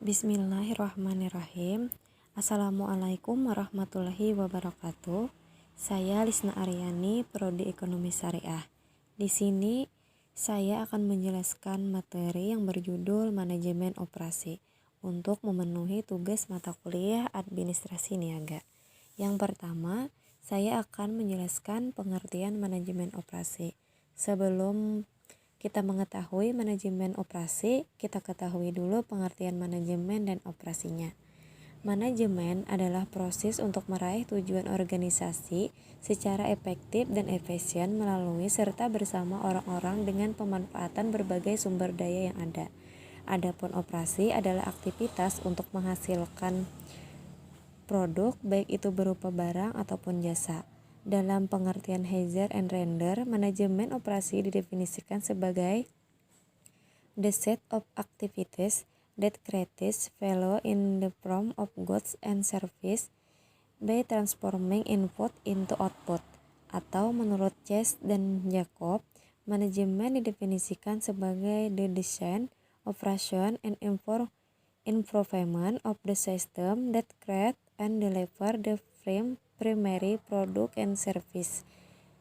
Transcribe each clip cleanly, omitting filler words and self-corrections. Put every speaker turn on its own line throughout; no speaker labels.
Bismillahirrahmanirrahim. Assalamualaikum warahmatullahi wabarakatuh. Saya Lisna Aryani, Prodi Ekonomi Syariah. Di sini saya akan menjelaskan materi yang berjudul Manajemen Operasi untuk memenuhi tugas mata kuliah Administrasi Niaga. Yang pertama, saya akan menjelaskan pengertian manajemen operasi. Sebelum kita mengetahui manajemen operasi, kita ketahui dulu pengertian manajemen dan operasinya. Manajemen adalah proses untuk meraih tujuan organisasi secara efektif dan efisien melalui serta bersama orang-orang dengan pemanfaatan berbagai sumber daya yang ada. Adapun operasi adalah aktivitas untuk menghasilkan produk, baik itu berupa barang ataupun jasa. Dalam pengertian Heiser and Render, manajemen operasi didefinisikan sebagai the set of activities that creates value in the form of goods and service by transforming input into output. Atau menurut Chase dan Jacob, manajemen didefinisikan sebagai the design, operation, and improvement of the system that create and deliver the primary product and service.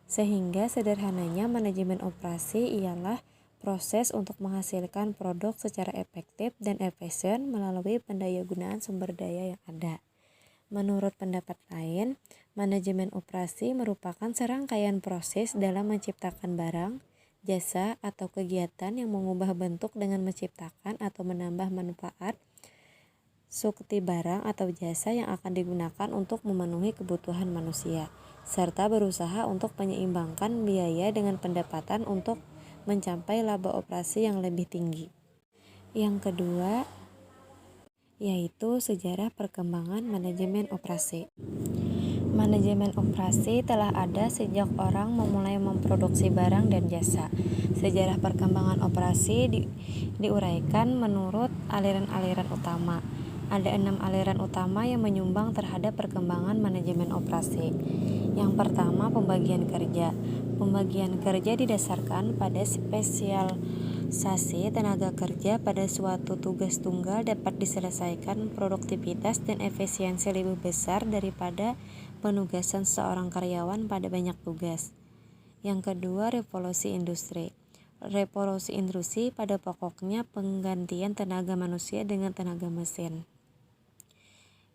Sehingga sederhananya manajemen operasi ialah proses untuk menghasilkan produk secara efektif dan efisien melalui pendayagunaan sumber daya yang ada. Menurut pendapat lain, manajemen operasi merupakan serangkaian proses dalam menciptakan barang, jasa, atau kegiatan yang mengubah bentuk dengan menciptakan atau menambah manfaat sukti barang atau jasa yang akan digunakan untuk memenuhi kebutuhan manusia, serta berusaha untuk menyeimbangkan biaya dengan pendapatan untuk mencapai laba operasi yang lebih tinggi. Yang kedua, yaitu sejarah perkembangan manajemen operasi. Manajemen operasi telah ada sejak orang memulai memproduksi barang dan jasa. Sejarah perkembangan operasi diuraikan menurut aliran-aliran utama. Ada 6 aliran utama yang menyumbang terhadap perkembangan manajemen operasi. Yang pertama, pembagian kerja. Pembagian kerja didasarkan pada spesialisasi tenaga kerja pada suatu tugas tunggal dapat diselesaikan produktivitas dan efisiensi lebih besar daripada penugasan seorang karyawan pada banyak tugas. Yang kedua, revolusi industri. Revolusi industri pada pokoknya penggantian tenaga manusia dengan tenaga mesin.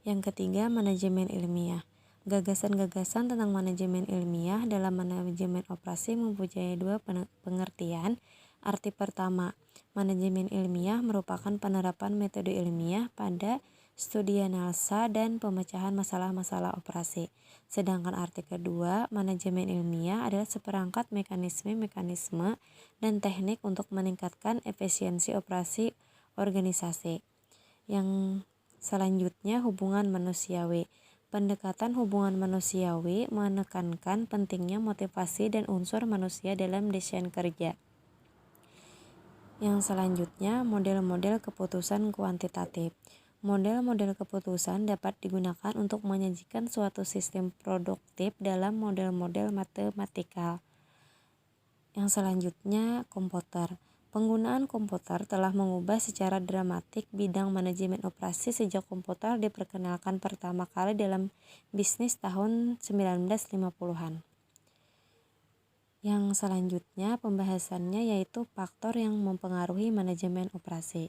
Yang ketiga, manajemen ilmiah. Gagasan-gagasan tentang manajemen ilmiah dalam manajemen operasi mempunyai dua pengertian. Arti pertama, manajemen ilmiah merupakan penerapan metode ilmiah pada studi analisa dan pemecahan masalah-masalah operasi. Sedangkan arti kedua, manajemen ilmiah adalah seperangkat mekanisme dan teknik untuk meningkatkan efisiensi operasi organisasi. Yang selanjutnya, hubungan manusiawi. Pendekatan hubungan manusiawi menekankan pentingnya motivasi dan unsur manusia dalam desain kerja. Yang selanjutnya, model-model keputusan kuantitatif. Model-model keputusan dapat digunakan untuk menyajikan suatu sistem produktif dalam model-model matematikal. Yang selanjutnya, komputer. Penggunaan komputer telah mengubah secara dramatik bidang manajemen operasi sejak komputer diperkenalkan pertama kali dalam bisnis tahun 1950-an. Yang selanjutnya pembahasannya yaitu faktor yang mempengaruhi manajemen operasi.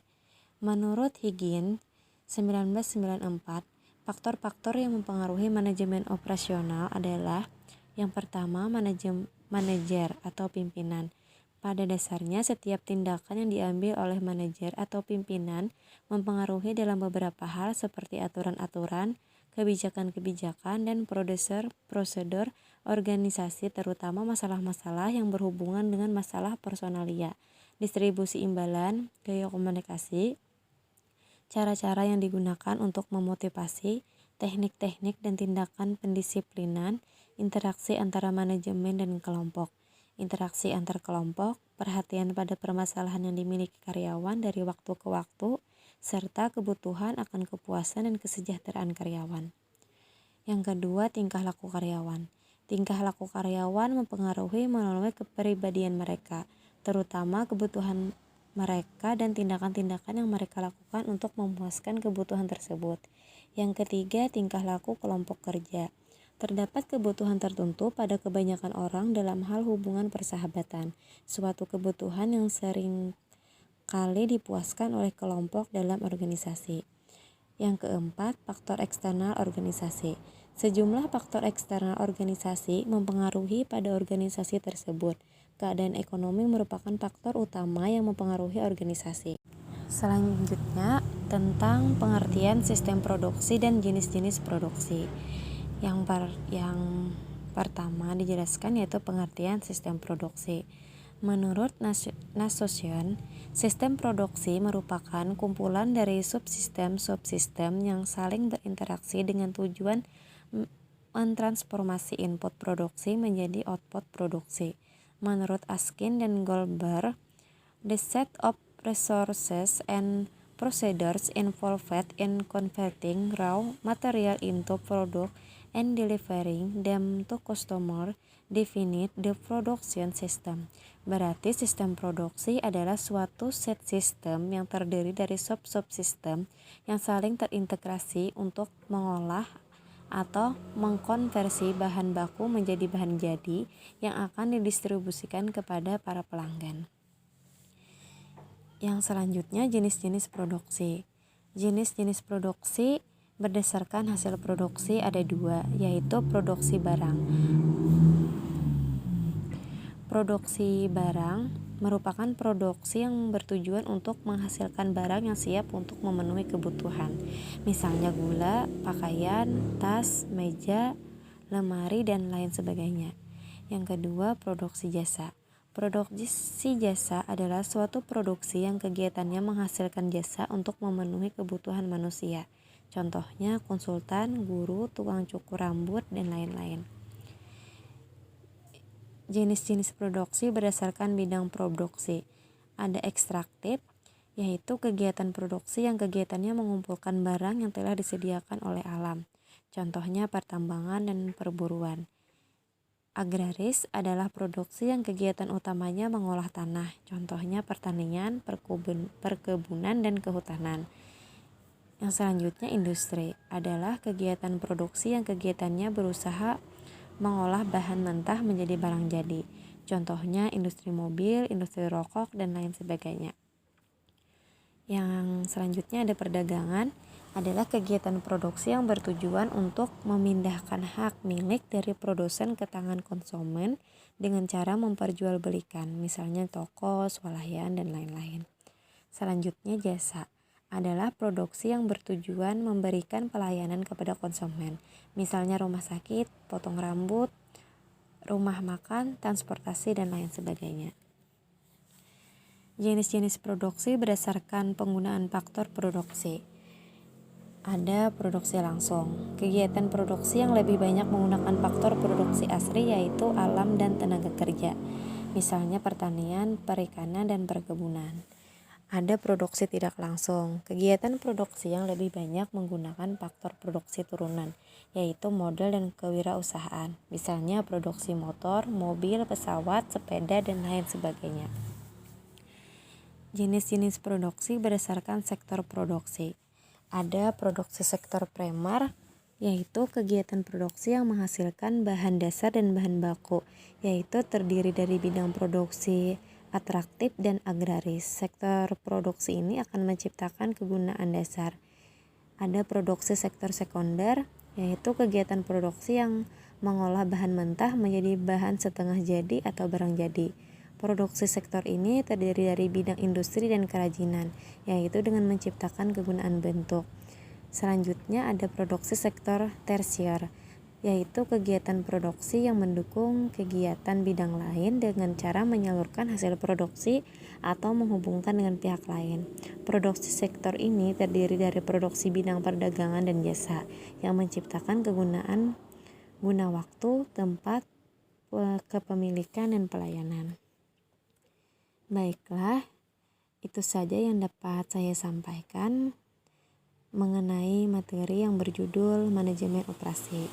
Menurut Higgins 1994, faktor-faktor yang mempengaruhi manajemen operasional adalah yang pertama, manajer atau pimpinan. Pada dasarnya, setiap tindakan yang diambil oleh manajer atau pimpinan mempengaruhi dalam beberapa hal seperti aturan-aturan, kebijakan-kebijakan, dan prosedur organisasi, terutama masalah-masalah yang berhubungan dengan masalah personalia, distribusi imbalan, gaya komunikasi, cara-cara yang digunakan untuk memotivasi, teknik-teknik dan tindakan pendisiplinan, interaksi antara manajemen dan kelompok. Interaksi antar kelompok, perhatian pada permasalahan yang dimiliki karyawan dari waktu ke waktu, serta kebutuhan akan kepuasan dan kesejahteraan karyawan. Yang kedua, tingkah laku karyawan. Tingkah laku karyawan mempengaruhi melalui kepribadian mereka, terutama kebutuhan mereka dan tindakan-tindakan yang mereka lakukan untuk memuaskan kebutuhan tersebut. Yang ketiga, tingkah laku kelompok kerja. Terdapat kebutuhan tertentu pada kebanyakan orang dalam hal hubungan persahabatan, suatu kebutuhan yang sering kali dipuaskan oleh kelompok dalam organisasi. Yang keempat, faktor eksternal organisasi. Sejumlah faktor eksternal organisasi mempengaruhi pada organisasi tersebut. Keadaan ekonomi merupakan faktor utama yang mempengaruhi organisasi. Selanjutnya, tentang pengertian sistem produksi dan jenis-jenis produksi. Yang pertama dijelaskan yaitu pengertian sistem produksi. Menurut Nassosian, sistem produksi merupakan kumpulan dari subsistem-subsistem yang saling berinteraksi dengan tujuan mentransformasi input produksi menjadi output produksi. Menurut Askin dan Goldberg, the set of resources and procedures involved in converting raw material into product and delivering them to customer definite the production system. Berarti sistem produksi adalah suatu set sistem yang terdiri dari subsistem yang saling terintegrasi untuk mengolah atau mengkonversi bahan baku menjadi bahan jadi yang akan didistribusikan kepada para pelanggan. Yang selanjutnya, jenis-jenis produksi. Jenis-jenis produksi berdasarkan hasil produksi ada dua, yaitu produksi barang. Produksi barang merupakan produksi yang bertujuan untuk menghasilkan barang yang siap untuk memenuhi kebutuhan. Misalnya gula, pakaian, tas, meja, lemari, dan lain sebagainya. Yang kedua, produksi jasa. Produksi jasa adalah suatu produksi yang kegiatannya menghasilkan jasa untuk memenuhi kebutuhan manusia. Contohnya konsultan, guru, tukang cukur rambut, dan lain-lain. Jenis-jenis produksi berdasarkan bidang produksi. Ada ekstraktif, yaitu kegiatan produksi yang kegiatannya mengumpulkan barang yang telah disediakan oleh alam. Contohnya pertambangan dan perburuan. Agraris adalah produksi yang kegiatan utamanya mengolah tanah. Contohnya pertanian, perkebunan, dan kehutanan. Yang selanjutnya industri adalah kegiatan produksi yang kegiatannya berusaha mengolah bahan mentah menjadi barang jadi. Contohnya industri mobil, industri rokok, dan lain sebagainya. Yang selanjutnya ada perdagangan, adalah kegiatan produksi yang bertujuan untuk memindahkan hak milik dari produsen ke tangan konsumen dengan cara memperjualbelikan, misalnya toko, swalayan, dan lain-lain. Selanjutnya jasa adalah produksi yang bertujuan memberikan pelayanan kepada konsumen, misalnya rumah sakit, potong rambut, rumah makan, transportasi, dan lain sebagainya. Jenis-jenis produksi berdasarkan penggunaan faktor produksi. Ada produksi langsung. Kegiatan produksi yang lebih banyak menggunakan faktor produksi asli yaitu alam dan tenaga kerja, misalnya pertanian, perikanan, dan perkebunan. Ada produksi tidak langsung. Kegiatan produksi yang lebih banyak menggunakan faktor produksi turunan, yaitu modal dan kewirausahaan. Misalnya produksi motor, mobil, pesawat, sepeda, dan lain sebagainya. Jenis-jenis produksi berdasarkan sektor produksi. Ada produksi sektor primer, yaitu kegiatan produksi yang menghasilkan bahan dasar dan bahan baku, yaitu terdiri dari bidang produksi atraktif dan agraris. Sektor produksi ini akan menciptakan kegunaan dasar. Ada produksi sektor sekunder, yaitu kegiatan produksi yang mengolah bahan mentah menjadi bahan setengah jadi atau barang jadi. Produksi sektor ini terdiri dari bidang industri dan kerajinan, yaitu dengan menciptakan kegunaan bentuk. Selanjutnya ada produksi sektor tersier, yaitu kegiatan produksi yang mendukung kegiatan bidang lain dengan cara menyalurkan hasil produksi atau menghubungkan dengan pihak lain. Produksi sektor ini terdiri dari produksi bidang perdagangan dan jasa yang menciptakan kegunaan guna waktu, tempat, kepemilikan, dan pelayanan. Baiklah, itu saja yang dapat saya sampaikan mengenai materi yang berjudul manajemen operasi.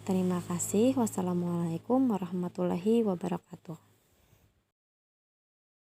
Terima kasih. Wassalamualaikum warahmatullahi wabarakatuh.